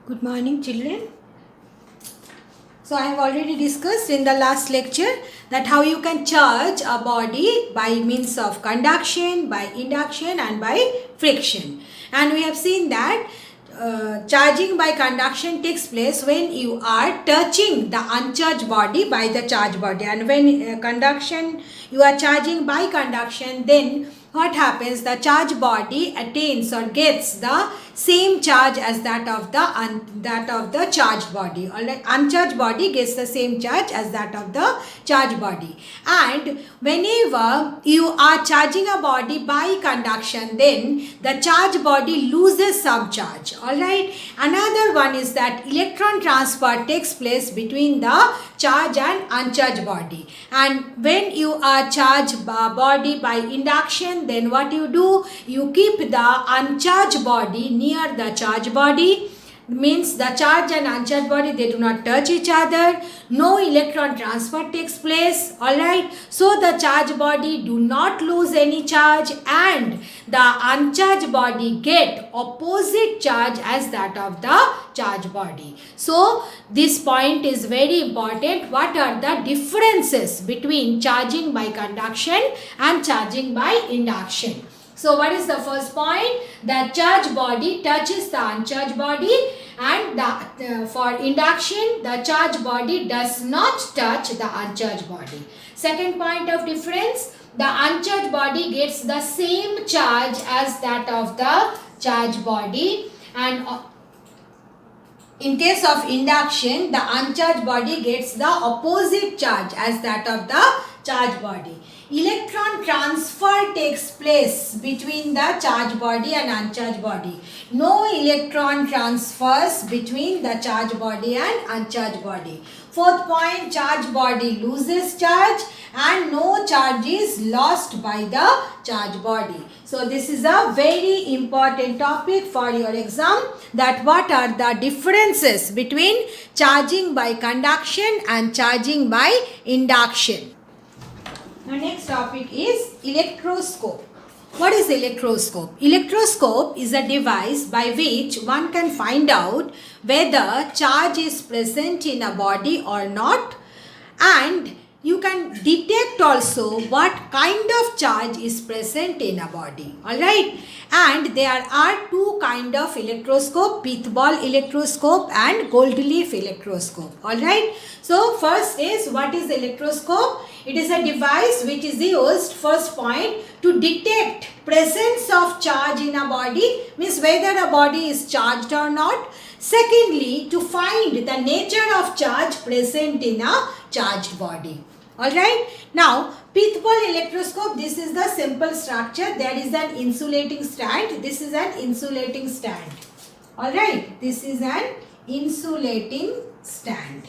Good morning, children. So I have already discussed in the last lecture that how you can charge a body by means of conduction, by induction and by friction. And we have seen that charging by conduction takes place when you are touching the uncharged body by the charged body. And when you are charging by conduction, then what happens? The charged body attains or gets the same charge as that of the charged body. Alright, uncharged body gets the same charge as that of the charged body. And whenever you are charging a body by conduction, then the charged body loses some charge. Alright, another one is that electron transfer takes place between the charged and uncharged body. And when you are charged body by induction, then what you do? You keep the uncharged body near the charged body. Means the charged and uncharged body, they do not touch each other. No electron transfer takes place. Alright. So the charged body do not lose any charge and the uncharged body get opposite charge as that of the charged body. So this point is very important. What are the differences between charging by conduction and charging by induction? So what is the first point? The charged body touches the uncharged body, and for induction the charged body does not touch the uncharged body. Second point of difference, the uncharged body gets the same charge as that of the charged body, and in case of induction the uncharged body gets the opposite charge as that of the charged body. Electron transfer takes place between the charged body and uncharged body. No electron transfers between the charged body and uncharged body. Fourth point, charged body loses charge and no charge is lost by the charged body. So this is a very important topic for your exam, that what are the differences between charging by conduction and charging by induction. Now next topic is electroscope. What is electroscope? Electroscope is a device by which one can find out whether charge is present in a body or not, and you can detect also what kind of charge is present in a body. Alright, and there are two kind of electroscope, pith ball electroscope and gold leaf electroscope. Alright, so first is, what is electroscope? It is a device which is used, first point, to detect presence of charge in a body, means whether a body is charged or not. Secondly, to find the nature of charge present in a charged body. Alright, now pith ball electroscope, this is the simple structure. There is an insulating stand. This is an insulating stand. Alright, this is an insulating stand.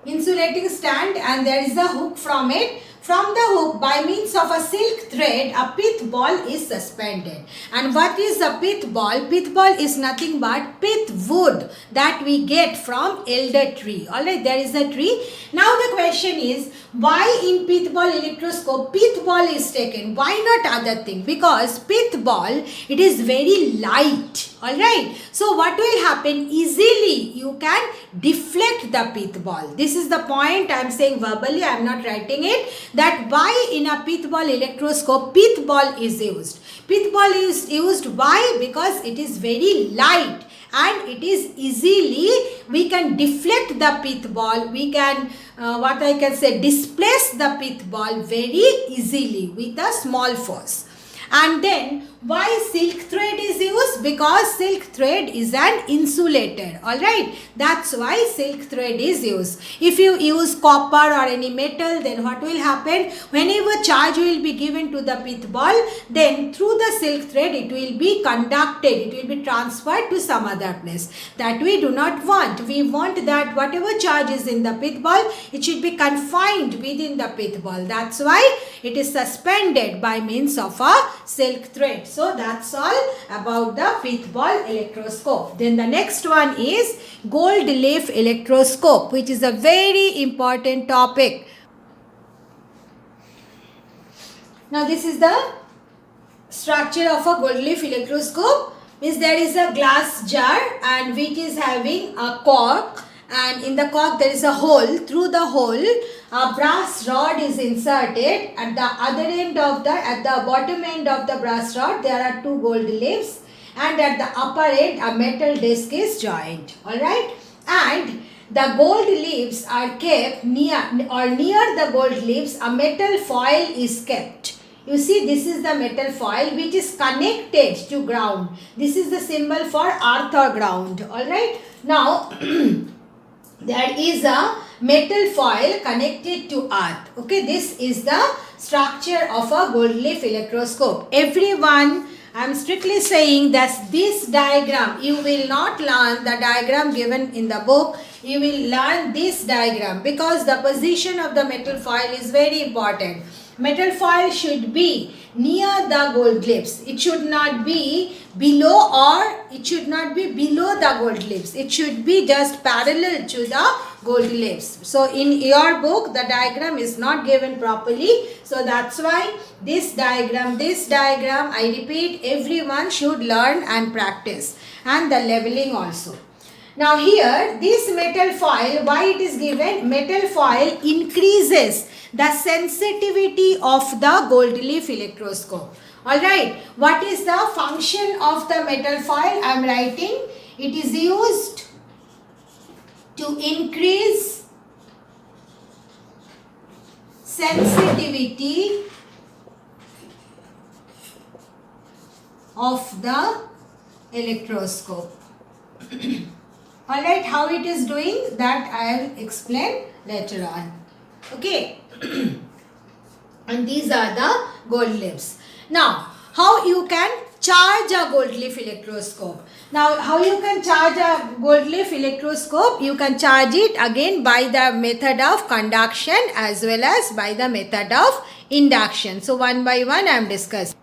Insulating stand, and there is a hook from it. From the hook, by means of a silk thread, a pith ball is suspended. And what is a pith ball? Pith ball is nothing but pith wood that we get from elder tree. Alright, there is a tree. Now the question is, why in pith ball electroscope pith ball is taken? Why not other thing? Because pith ball, it is very light. Alright, so what will happen? Easily you can deflect the pith ball. This is the point I am saying verbally, I am not writing it, that why in a pith ball electroscope pith ball is used. Pith ball is used, why? Because it is very light and it is easily, we can deflect the pith ball, we can displace the pith ball very easily with a small force. And then why silk thread is used? Because silk thread is an insulator. Alright, that's why silk thread is used. If you use copper or any metal, then what will happen? Whenever charge will be given to the pith ball, then through the silk thread it will be conducted, it will be transferred to some other place. That we do not want. We want that whatever charge is in the pith ball, it should be confined within the pith ball. That's why it is suspended by means of a silk thread. So that's all about the pith ball electroscope. Then the next one is gold leaf electroscope, which is a very important topic. Now this is the structure of a gold leaf electroscope. Means there is a glass jar and which is having a cork, and in the cork there is a hole. Through the hole a brass rod is inserted. At the other end of at the bottom end of the brass rod there are two gold leaves, and at the upper end a metal disc is joined. Alright, and the gold leaves are kept near the gold leaves a metal foil is kept. You see, this is the metal foil which is connected to ground. This is the symbol for earth or ground. Alright, now there is a metal foil connected to earth. Okay, this is the structure of a gold leaf electroscope. Everyone, I am strictly saying that this diagram, you will not learn the diagram given in the book. You will learn this diagram because the position of the metal foil is very important. Metal foil should be near the gold leaves. It should not be below, or it should not be below the gold leaves. It should be just parallel to the gold leaves. So in your book the diagram is not given properly. So that's why this diagram, I repeat, everyone should learn and practice, and the leveling also. Now here this metal foil, why it is given? Metal foil increases the sensitivity of the gold leaf electroscope. Alright, what is the function of the metal foil? I am writing, it is used to increase sensitivity of the electroscope. Alright, how it is doing that I will explain later on. Okay. And these are the gold leaves. Now, how you can charge a gold leaf electroscope? Now, how you can charge a gold leaf electroscope? You can charge it again by the method of conduction as well as by the method of induction. So, one by one I am discussing.